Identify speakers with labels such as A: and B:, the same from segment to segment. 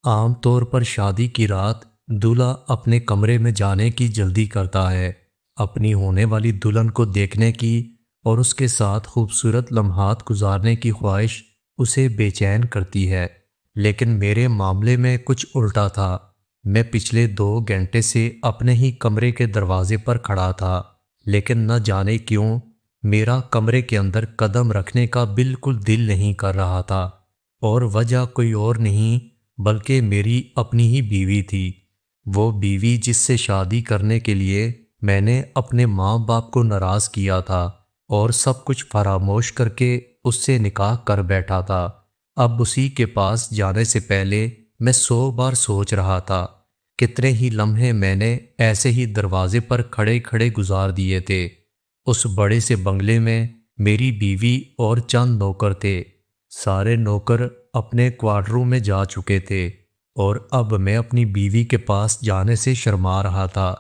A: عام طور پر شادی کی رات دولہا اپنے کمرے میں جانے کی جلدی کرتا ہے، اپنی ہونے والی دلہن کو دیکھنے کی اور اس کے ساتھ خوبصورت لمحات گزارنے کی خواہش اسے بے چین کرتی ہے۔ لیکن میرے معاملے میں کچھ الٹا تھا۔ میں پچھلے 2 گھنٹے سے اپنے ہی کمرے کے دروازے پر کھڑا تھا، لیکن نہ جانے کیوں میرا کمرے کے اندر قدم رکھنے کا بالکل دل نہیں کر رہا تھا، اور وجہ کوئی اور نہیں بلکہ میری اپنی ہی بیوی تھی۔ وہ بیوی جس سے شادی کرنے کے لیے میں نے اپنے ماں باپ کو ناراض کیا تھا اور سب کچھ فراموش کر کے اس سے نکاح کر بیٹھا تھا۔ اب اسی کے پاس جانے سے پہلے میں 100 بار سوچ رہا تھا۔ کتنے ہی لمحے میں نے ایسے ہی دروازے پر کھڑے کھڑے گزار دیے تھے۔ اس بڑے سے بنگلے میں میری بیوی اور چند نوکر تھے۔ سارے نوکر اپنے کوارٹروں میں جا چکے تھے اور اب میں اپنی بیوی کے پاس جانے سے شرما رہا تھا۔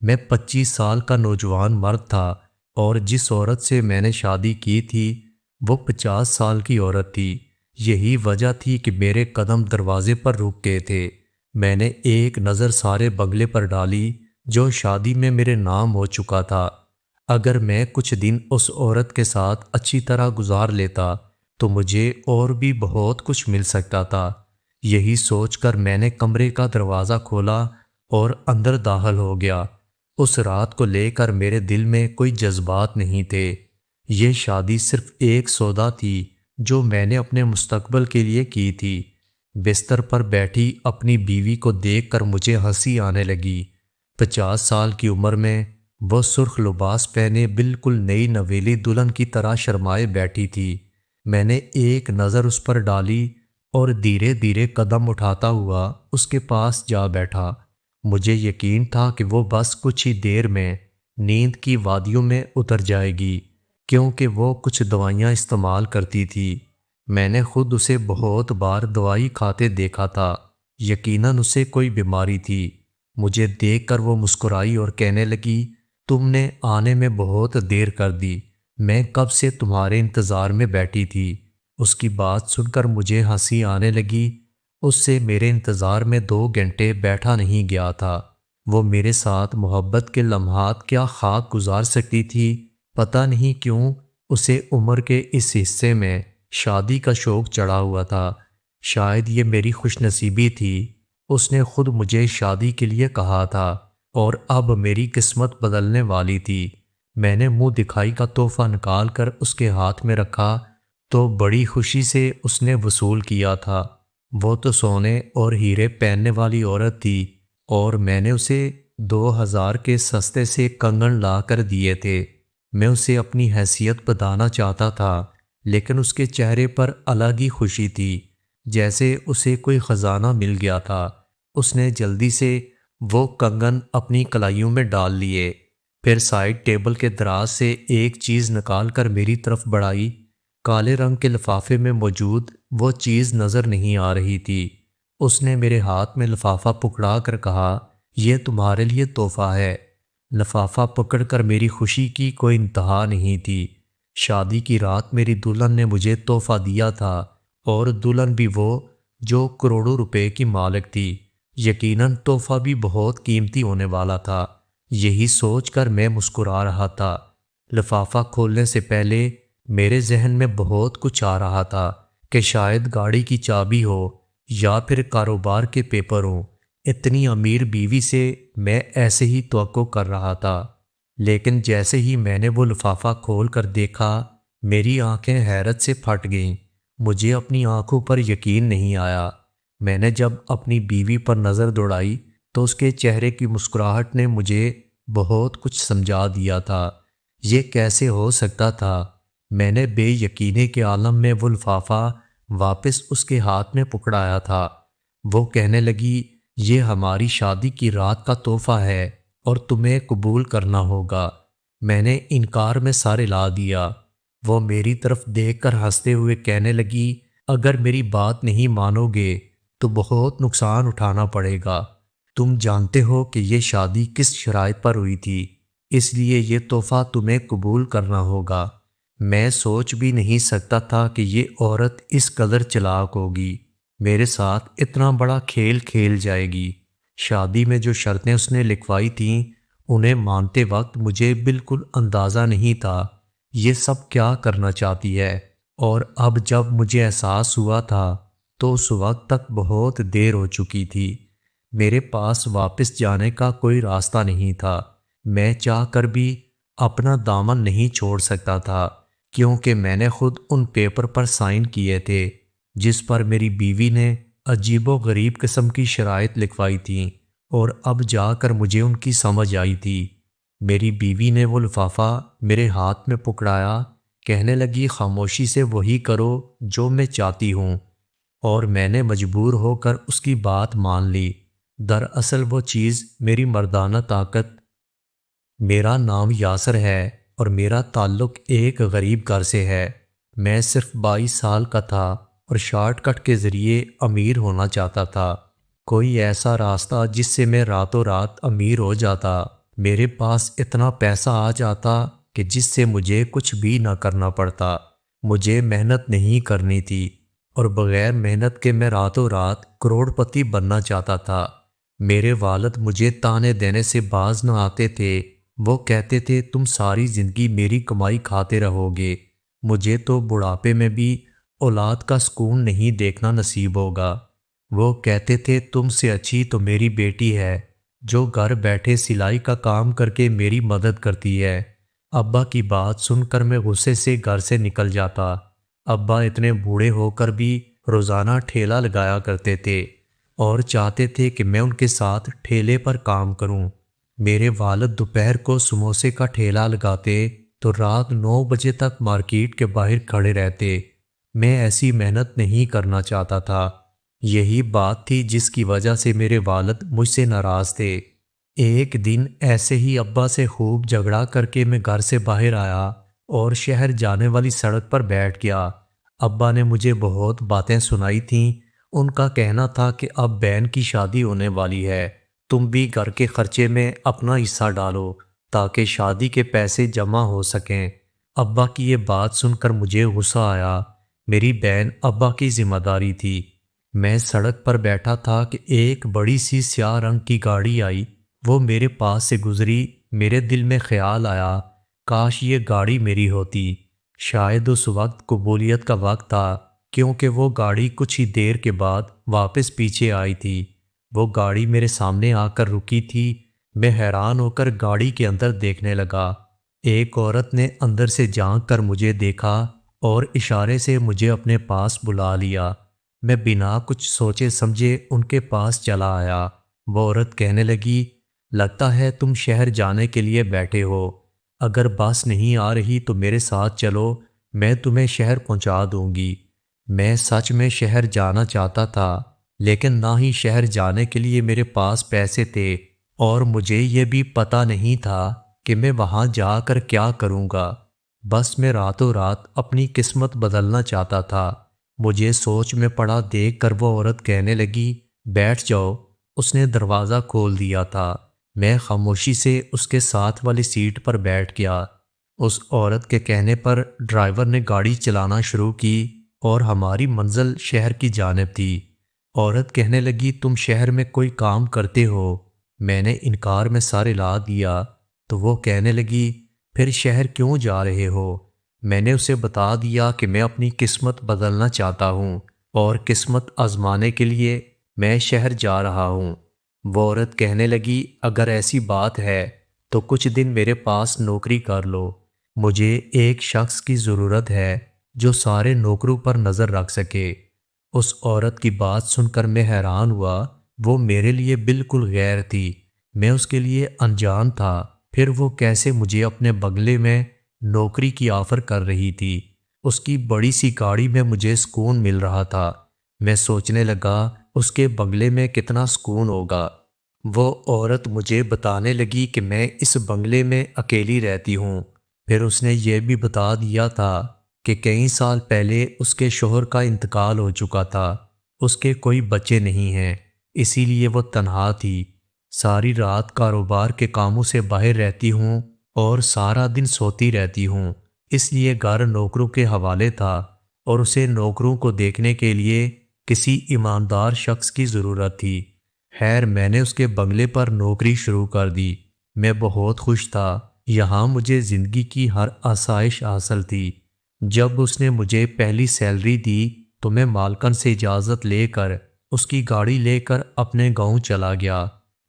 A: میں 25 سال کا نوجوان مرد تھا اور جس عورت سے میں نے شادی کی تھی وہ 50 سال کی عورت تھی۔ یہی وجہ تھی کہ میرے قدم دروازے پر رک گئے تھے۔ میں نے ایک نظر سارے بنگلے پر ڈالی جو شادی میں میرے نام ہو چکا تھا۔ اگر میں کچھ دن اس عورت کے ساتھ اچھی طرح گزار لیتا تو مجھے اور بھی بہت کچھ مل سکتا تھا۔ یہی سوچ کر میں نے کمرے کا دروازہ کھولا اور اندر داخل ہو گیا۔ اس رات کو لے کر میرے دل میں کوئی جذبات نہیں تھے۔ یہ شادی صرف ایک سودا تھی جو میں نے اپنے مستقبل کے لیے کی تھی۔ بستر پر بیٹھی اپنی بیوی کو دیکھ کر مجھے ہنسی آنے لگی۔ 50 سال کی عمر میں وہ سرخ لباس پہنے بالکل نئی نویلی دلہن کی طرح شرمائے بیٹھی تھی۔ میں نے ایک نظر اس پر ڈالی اور دھیرے دھیرے قدم اٹھاتا ہوا اس کے پاس جا بیٹھا۔ مجھے یقین تھا کہ وہ بس کچھ ہی دیر میں نیند کی وادیوں میں اتر جائے گی، کیونکہ وہ کچھ دوائیاں استعمال کرتی تھی۔ میں نے خود اسے بہت بار دوائی کھاتے دیکھا تھا، یقیناً اسے کوئی بیماری تھی۔ مجھے دیکھ کر وہ مسکرائی اور کہنے لگی، تم نے آنے میں بہت دیر کر دی، میں کب سے تمہارے انتظار میں بیٹھی تھی۔ اس کی بات سن کر مجھے ہنسی آنے لگی۔ اس سے میرے انتظار میں 2 گھنٹے بیٹھا نہیں گیا تھا۔ وہ میرے ساتھ محبت کے لمحات کیا خاک گزار سکتی تھی۔ پتہ نہیں کیوں اسے عمر کے اس حصے میں شادی کا شوق چڑھا ہوا تھا۔ شاید یہ میری خوش نصیبی تھی۔ اس نے خود مجھے شادی کے لیے کہا تھا اور اب میری قسمت بدلنے والی تھی۔ میں نے منہ دکھائی کا تحفہ نکال کر اس کے ہاتھ میں رکھا تو بڑی خوشی سے اس نے وصول کیا تھا۔ وہ تو سونے اور ہیرے پہننے والی عورت تھی اور میں نے اسے 2000 کے سستے سے کنگن لا کر دیے تھے۔ میں اسے اپنی حیثیت بتانا چاہتا تھا، لیکن اس کے چہرے پر الگ ہی خوشی تھی، جیسے اسے کوئی خزانہ مل گیا تھا۔ اس نے جلدی سے وہ کنگن اپنی کلائیوں میں ڈال لیے، پھر سائیڈ ٹیبل کے دراز سے ایک چیز نکال کر میری طرف بڑھائی۔ کالے رنگ کے لفافے میں موجود وہ چیز نظر نہیں آ رہی تھی۔ اس نے میرے ہاتھ میں لفافہ پکڑا کر کہا، یہ تمہارے لیے تحفہ ہے۔ لفافہ پکڑ کر میری خوشی کی کوئی انتہا نہیں تھی۔ شادی کی رات میری دلہن نے مجھے تحفہ دیا تھا، اور دلہن بھی وہ جو کروڑوں روپے کی مالک تھی۔ یقیناً تحفہ بھی بہت قیمتی ہونے والا تھا۔ یہی سوچ کر میں مسکرا رہا تھا۔ لفافہ کھولنے سے پہلے میرے ذہن میں بہت کچھ آ رہا تھا کہ شاید گاڑی کی چابی ہو یا پھر کاروبار کے پیپر ہوں۔ اتنی امیر بیوی سے میں ایسے ہی توقع کر رہا تھا، لیکن جیسے ہی میں نے وہ لفافہ کھول کر دیکھا میری آنکھیں حیرت سے پھٹ گئیں۔ مجھے اپنی آنکھوں پر یقین نہیں آیا۔ میں نے جب اپنی بیوی پر نظر دوڑائی تو اس کے چہرے کی مسکراہٹ نے مجھے بہت کچھ سمجھا دیا تھا۔ یہ کیسے ہو سکتا تھا؟ میں نے بے یقینی کے عالم میں وہ لفافہ واپس اس کے ہاتھ میں پکڑایا تھا۔ وہ کہنے لگی، یہ ہماری شادی کی رات کا تحفہ ہے اور تمہیں قبول کرنا ہوگا۔ میں نے انکار میں سر ہلا دیا۔ وہ میری طرف دیکھ کر ہنستے ہوئے کہنے لگی، اگر میری بات نہیں مانو گے تو بہت نقصان اٹھانا پڑے گا۔ تم جانتے ہو کہ یہ شادی کس شرائط پر ہوئی تھی، اس لیے یہ تحفہ تمہیں قبول کرنا ہوگا۔ میں سوچ بھی نہیں سکتا تھا کہ یہ عورت اس قدر چلاک ہوگی۔ میرے ساتھ اتنا بڑا کھیل کھیل جائے گی؟ شادی میں جو شرطیں اس نے لکھوائی تھیں انہیں مانتے وقت مجھے بالکل اندازہ نہیں تھا یہ سب کیا کرنا چاہتی ہے، اور اب جب مجھے احساس ہوا تھا تو اس وقت تک بہت دیر ہو چکی تھی۔ میرے پاس واپس جانے کا کوئی راستہ نہیں تھا، میں چاہ کر بھی اپنا دامن نہیں چھوڑ سکتا تھا، کیونکہ میں نے خود ان پیپر پر سائن کیے تھے جس پر میری بیوی نے عجیب و غریب قسم کی شرائط لکھوائی تھیں، اور اب جا کر مجھے ان کی سمجھ آئی تھی۔ میری بیوی نے وہ لفافہ میرے ہاتھ میں پکڑایا، کہنے لگی خاموشی سے وہی کرو جو میں چاہتی ہوں، اور میں نے مجبور ہو کر اس کی بات مان لی۔ دراصل وہ چیز میری مردانہ طاقت۔ میرا نام یاسر ہے اور میرا تعلق ایک غریب گھر سے ہے۔ میں صرف 22 سال کا تھا اور شارٹ کٹ کے ذریعے امیر ہونا چاہتا تھا، کوئی ایسا راستہ جس سے میں راتوں رات امیر ہو جاتا، میرے پاس اتنا پیسہ آ جاتا کہ جس سے مجھے کچھ بھی نہ کرنا پڑتا۔ مجھے محنت نہیں کرنی تھی اور بغیر محنت کے میں راتوں رات کروڑ پتی بننا چاہتا تھا۔ میرے والد مجھے تانے دینے سے باز نہ آتے تھے، وہ کہتے تھے تم ساری زندگی میری کمائی کھاتے رہو گے، مجھے تو بڑھاپے میں بھی اولاد کا سکون نہیں دیکھنا نصیب ہوگا۔ وہ کہتے تھے تم سے اچھی تو میری بیٹی ہے جو گھر بیٹھے سلائی کا کام کر کے میری مدد کرتی ہے۔ ابا کی بات سن کر میں غصے سے گھر سے نکل جاتا۔ ابا اتنے بوڑھے ہو کر بھی روزانہ ٹھیلا لگایا کرتے تھے اور چاہتے تھے کہ میں ان کے ساتھ ٹھیلے پر کام کروں۔ میرے والد دوپہر کو سموسے کا ٹھیلا لگاتے تو رات 9 بجے تک مارکیٹ کے باہر کھڑے رہتے۔ میں ایسی محنت نہیں کرنا چاہتا تھا، یہی بات تھی جس کی وجہ سے میرے والد مجھ سے ناراض تھے۔ ایک دن ایسے ہی ابا سے خوب جھگڑا کر کے میں گھر سے باہر آیا اور شہر جانے والی سڑک پر بیٹھ گیا۔ ابا نے مجھے بہت باتیں سنائی تھیں، ان کا کہنا تھا کہ اب بہن کی شادی ہونے والی ہے، تم بھی گھر کے خرچے میں اپنا حصہ ڈالو تاکہ شادی کے پیسے جمع ہو سکیں۔ ابا کی یہ بات سن کر مجھے غصہ آیا، میری بہن ابا کی ذمہ داری تھی۔ میں سڑک پر بیٹھا تھا کہ ایک بڑی سی سیاہ رنگ کی گاڑی آئی، وہ میرے پاس سے گزری۔ میرے دل میں خیال آیا کاش یہ گاڑی میری ہوتی۔ شاید اس وقت قبولیت کا وقت تھا، کیونکہ وہ گاڑی کچھ ہی دیر کے بعد واپس پیچھے آئی تھی۔ وہ گاڑی میرے سامنے آ کر رکی تھی۔ میں حیران ہو کر گاڑی کے اندر دیکھنے لگا۔ ایک عورت نے اندر سے جھانک کر مجھے دیکھا اور اشارے سے مجھے اپنے پاس بلا لیا۔ میں بنا کچھ سوچے سمجھے ان کے پاس چلا آیا۔ وہ عورت کہنے لگی لگتا ہے تم شہر جانے کے لیے بیٹھے ہو، اگر بس نہیں آ رہی تو میرے ساتھ چلو، میں تمہیں شہر پہنچا دوں گی۔ میں سچ میں شہر جانا چاہتا تھا، لیکن نہ ہی شہر جانے کے لیے میرے پاس پیسے تھے، اور مجھے یہ بھی پتہ نہیں تھا کہ میں وہاں جا کر کیا کروں گا۔ بس میں راتوں رات اپنی قسمت بدلنا چاہتا تھا۔ مجھے سوچ میں پڑا دیکھ کر وہ عورت کہنے لگی بیٹھ جاؤ۔ اس نے دروازہ کھول دیا تھا۔ میں خاموشی سے اس کے ساتھ والی سیٹ پر بیٹھ گیا۔ اس عورت کے کہنے پر ڈرائیور نے گاڑی چلانا شروع کی اور ہماری منزل شہر کی جانب تھی۔ عورت کہنے لگی تم شہر میں کوئی کام کرتے ہو؟ میں نے انکار میں سر ہلا دیا تو وہ کہنے لگی پھر شہر کیوں جا رہے ہو؟ میں نے اسے بتا دیا کہ میں اپنی قسمت بدلنا چاہتا ہوں اور قسمت آزمانے کے لیے میں شہر جا رہا ہوں۔ وہ عورت کہنے لگی اگر ایسی بات ہے تو کچھ دن میرے پاس نوکری کر لو، مجھے ایک شخص کی ضرورت ہے جو سارے نوکروں پر نظر رکھ سکے۔ اس عورت کی بات سن کر میں حیران ہوا، وہ میرے لیے بالکل غیر تھی، میں اس کے لیے انجان تھا، پھر وہ کیسے مجھے اپنے بنگلے میں نوکری کی آفر کر رہی تھی؟ اس کی بڑی سی گاڑی میں مجھے سکون مل رہا تھا۔ میں سوچنے لگا اس کے بنگلے میں کتنا سکون ہوگا۔ وہ عورت مجھے بتانے لگی کہ میں اس بنگلے میں اکیلی رہتی ہوں۔ پھر اس نے یہ بھی بتا دیا تھا کہ کئی سال پہلے اس کے شوہر کا انتقال ہو چکا تھا، اس کے کوئی بچے نہیں ہیں، اسی لیے وہ تنہا تھی۔ ساری رات کاروبار کے کاموں سے باہر رہتی ہوں اور سارا دن سوتی رہتی ہوں، اس لیے گھر نوکروں کے حوالے تھا اور اسے نوکروں کو دیکھنے کے لیے کسی ایماندار شخص کی ضرورت تھی۔ خیر میں نے اس کے بنگلے پر نوکری شروع کر دی۔ میں بہت خوش تھا، یہاں مجھے زندگی کی ہر آسائش حاصل تھی۔ جب اس نے مجھے پہلی سیلری دی تو میں مالکن سے اجازت لے کر اس کی گاڑی لے کر اپنے گاؤں چلا گیا۔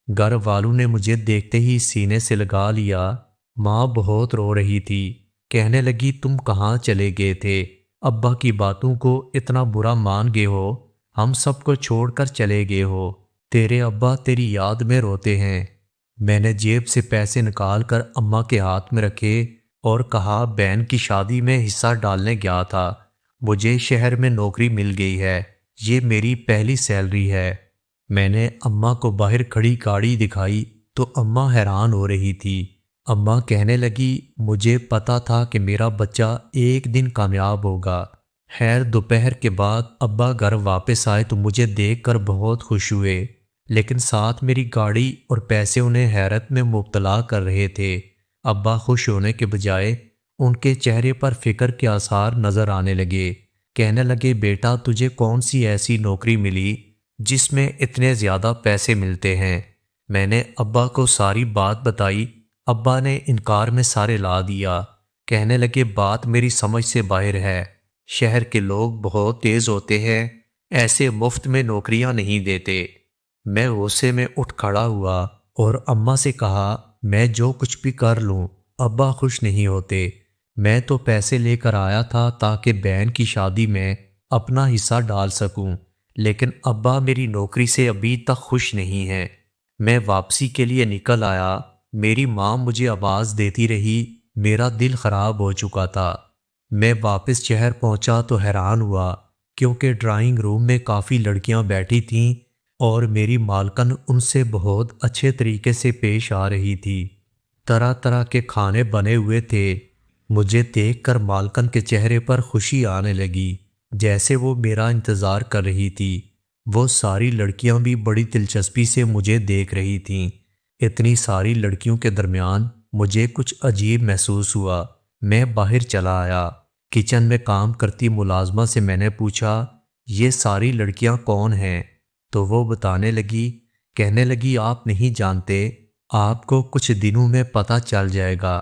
A: گھر والوں نے مجھے دیکھتے ہی سینے سے لگا لیا۔ ماں بہت رو رہی تھی، کہنے لگی تم کہاں چلے گئے تھے؟ ابا کی باتوں کو اتنا برا مان گئے ہو؟ ہم سب کو چھوڑ کر چلے گئے ہو؟ تیرے ابا تیری یاد میں روتے ہیں۔ میں نے جیب سے پیسے نکال کر اماں کے ہاتھ میں رکھے اور کہا بہن کی شادی میں حصہ ڈالنے گیا تھا، مجھے شہر میں نوکری مل گئی ہے، یہ میری پہلی سیلری ہے۔ میں نے اماں کو باہر کھڑی گاڑی دکھائی تو اماں حیران ہو رہی تھی۔ اماں کہنے لگی مجھے پتا تھا کہ میرا بچہ ایک دن کامیاب ہوگا۔ خیر دوپہر کے بعد ابا گھر واپس آئے تو مجھے دیکھ کر بہت خوش ہوئے، لیکن ساتھ میری گاڑی اور پیسے انہیں حیرت میں مبتلا کر رہے تھے۔ ابا خوش ہونے کے بجائے ان کے چہرے پر فکر کے آثار نظر آنے لگے۔ کہنے لگے بیٹا تجھے کون سی ایسی نوکری ملی جس میں اتنے زیادہ پیسے ملتے ہیں؟ میں نے ابا کو ساری بات بتائی۔ ابا نے انکار میں سارے لا دیا، کہنے لگے بات میری سمجھ سے باہر ہے، شہر کے لوگ بہت تیز ہوتے ہیں، ایسے مفت میں نوکریاں نہیں دیتے۔ میں غصے میں اٹھ کھڑا ہوا اور اماں سے کہا میں جو کچھ بھی کر لوں ابا خوش نہیں ہوتے۔ میں تو پیسے لے کر آیا تھا تاکہ بہن کی شادی میں اپنا حصہ ڈال سکوں، لیکن ابا میری نوکری سے ابھی تک خوش نہیں ہیں۔ میں واپسی کے لیے نکل آیا، میری ماں مجھے آواز دیتی رہی، میرا دل خراب ہو چکا تھا۔ میں واپس شہر پہنچا تو حیران ہوا کیونکہ ڈرائنگ روم میں کافی لڑکیاں بیٹھی تھیں اور میری مالکن ان سے بہت اچھے طریقے سے پیش آ رہی تھی۔ طرح طرح کے کھانے بنے ہوئے تھے۔ مجھے دیکھ کر مالکن کے چہرے پر خوشی آنے لگی، جیسے وہ میرا انتظار کر رہی تھی۔ وہ ساری لڑکیاں بھی بڑی دلچسپی سے مجھے دیکھ رہی تھیں۔ اتنی ساری لڑکیوں کے درمیان مجھے کچھ عجیب محسوس ہوا۔ میں باہر چلا آیا۔ کچن میں کام کرتی ملازمہ سے میں نے پوچھا یہ ساری لڑکیاں کون ہیں؟ تو وہ بتانے لگی، کہنے لگی آپ نہیں جانتے، آپ کو کچھ دنوں میں پتہ چل جائے گا۔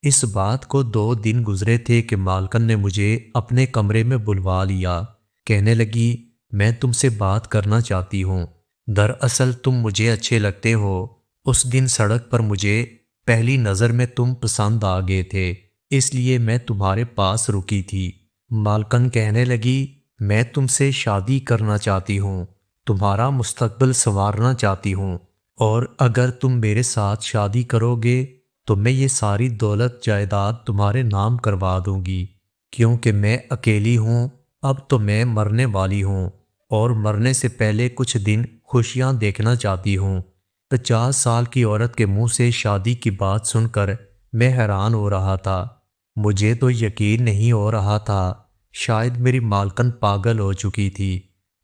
A: اس بات کو 2 دن گزرے تھے کہ مالکن نے مجھے اپنے کمرے میں بلوا لیا۔ کہنے لگی میں تم سے بات کرنا چاہتی ہوں، دراصل تم مجھے اچھے لگتے ہو۔ اس دن سڑک پر مجھے پہلی نظر میں تم پسند آ گئے تھے، اس لیے میں تمہارے پاس رکی تھی۔ مالکن کہنے لگی میں تم سے شادی کرنا چاہتی ہوں، تمہارا مستقبل سنوارنا چاہتی ہوں، اور اگر تم میرے ساتھ شادی کرو گے تو میں یہ ساری دولت جائیداد تمہارے نام کروا دوں گی، کیونکہ میں اکیلی ہوں، اب تو میں مرنے والی ہوں اور مرنے سے پہلے کچھ دن خوشیاں دیکھنا چاہتی ہوں۔ 50 سال کی عورت کے منہ سے شادی کی بات سن کر میں حیران ہو رہا تھا۔ مجھے تو یقین نہیں ہو رہا تھا، شاید میری مالکن پاگل ہو چکی تھی۔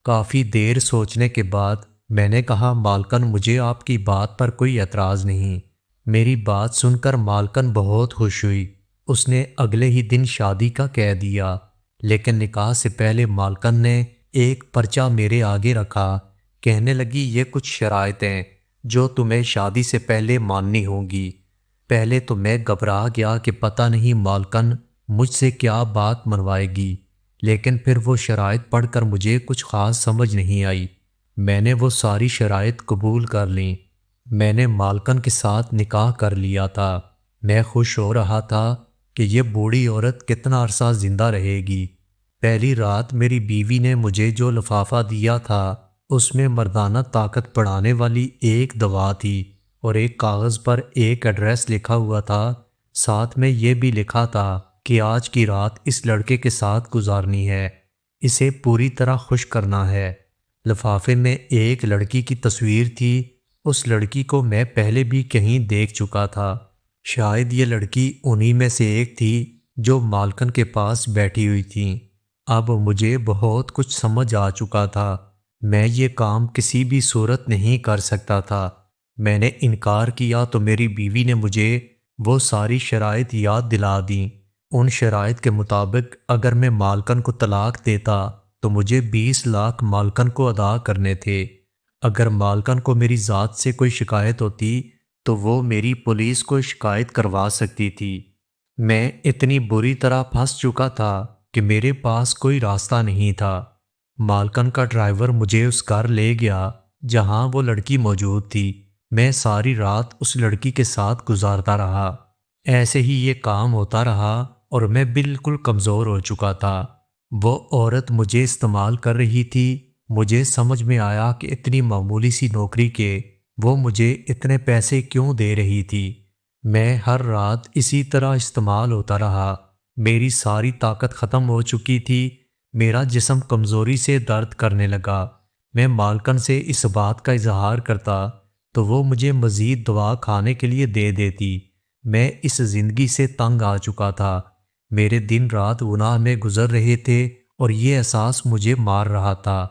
A: کافی دیر سوچنے کے بعد میں نے کہا مالکن مجھے آپ کی بات پر کوئی اعتراض نہیں۔ میری بات سن کر مالکن بہت خوش ہوئی۔ اس نے اگلے ہی دن شادی کا کہہ دیا، لیکن نکاح سے پہلے مالکن نے ایک پرچہ میرے آگے رکھا۔ کہنے لگی یہ کچھ شرائطیں جو تمہیں شادی سے پہلے ماننی ہوں گی۔ پہلے تو میں گھبرا گیا کہ پتہ نہیں مالکن مجھ سے کیا بات منوائے گی، لیکن پھر وہ شرائط پڑھ کر مجھے کچھ خاص سمجھ نہیں آئی۔ میں نے وہ ساری شرائط قبول کر لیں۔ میں نے مالکن کے ساتھ نکاح کر لیا تھا۔ میں خوش ہو رہا تھا کہ یہ بوڑھی عورت کتنا عرصہ زندہ رہے گی۔ پہلی رات میری بیوی نے مجھے جو لفافہ دیا تھا اس میں مردانہ طاقت بڑھانے والی ایک دوا تھی اور ایک کاغذ پر ایک ایڈریس لکھا ہوا تھا، ساتھ میں یہ بھی لکھا تھا کہ آج کی رات اس لڑکے کے ساتھ گزارنی ہے، اسے پوری طرح خوش کرنا ہے۔ لفافے میں ایک لڑکی کی تصویر تھی۔ اس لڑکی کو میں پہلے بھی کہیں دیکھ چکا تھا، شاید یہ لڑکی انہی میں سے ایک تھی جو مالکن کے پاس بیٹھی ہوئی تھی۔ اب مجھے بہت کچھ سمجھ آ چکا تھا، میں یہ کام کسی بھی صورت نہیں کر سکتا تھا۔ میں نے انکار کیا تو میری بیوی نے مجھے وہ ساری شرائط یاد دلا دیں۔ ان شرائط کے مطابق اگر میں مالکن کو طلاق دیتا تو مجھے 20 لاکھ مالکن کو ادا کرنے تھے۔ اگر مالکن کو میری ذات سے کوئی شکایت ہوتی تو وہ میری پولیس کو شکایت کروا سکتی تھی۔ میں اتنی بری طرح پھنس چکا تھا کہ میرے پاس کوئی راستہ نہیں تھا۔ مالکن کا ڈرائیور مجھے اس گھر لے گیا جہاں وہ لڑکی موجود تھی۔ میں ساری رات اس لڑکی کے ساتھ گزارتا رہا۔ ایسے ہی یہ کام ہوتا رہا اور میں بالکل کمزور ہو چکا تھا۔ وہ عورت مجھے استعمال کر رہی تھی۔ مجھے سمجھ میں آیا کہ اتنی معمولی سی نوکری کے وہ مجھے اتنے پیسے کیوں دے رہی تھی۔ میں ہر رات اسی طرح استعمال ہوتا رہا۔ میری ساری طاقت ختم ہو چکی تھی۔ میرا جسم کمزوری سے درد کرنے لگا۔ میں مالکن سے اس بات کا اظہار کرتا تو وہ مجھے مزید دوا کھانے کے لیے دے دیتی۔ میں اس زندگی سے تنگ آ چکا تھا۔ میرے دن رات گناہ میں گزر رہے تھے اور یہ احساس مجھے مار رہا تھا۔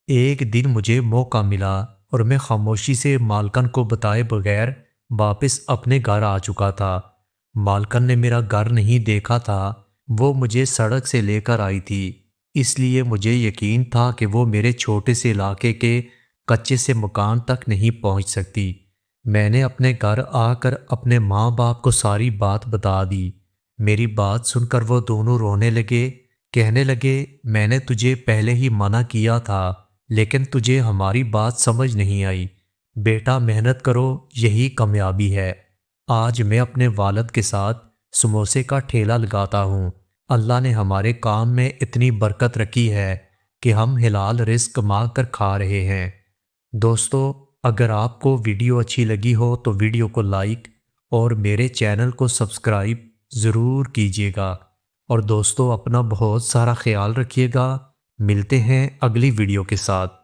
A: ایک دن مجھے موقع ملا اور میں خاموشی سے مالکن کو بتائے بغیر واپس اپنے گھر آ چکا تھا۔ مالکن نے میرا گھر نہیں دیکھا تھا۔ وہ مجھے سڑک سے لے کر آئی تھی، اس لیے مجھے یقین تھا کہ وہ میرے چھوٹے سے علاقے کے کچے سے مکان تک نہیں پہنچ سکتی۔ میں نے اپنے گھر آ کر اپنے ماں باپ کو ساری بات بتا دی۔ میری بات سن کر وہ دونوں رونے لگے، کہنے لگے میں نے تجھے پہلے ہی منع کیا تھا لیکن تجھے ہماری بات سمجھ نہیں آئی۔ بیٹا محنت کرو، یہی کامیابی ہے۔ آج میں اپنے والد کے ساتھ سموسے کا ٹھیلا لگاتا ہوں۔ اللہ نے ہمارے کام میں اتنی برکت رکھی ہے کہ ہم حلال رزق کما کر کھا رہے ہیں۔ دوستو، اگر آپ کو ویڈیو اچھی لگی ہو تو ویڈیو کو لائک اور میرے چینل کو سبسکرائب ضرور کیجیے گا۔ اور دوستو، اپنا بہت سارا خیال رکھیے گا۔ ملتے ہیں اگلی ویڈیو کے ساتھ۔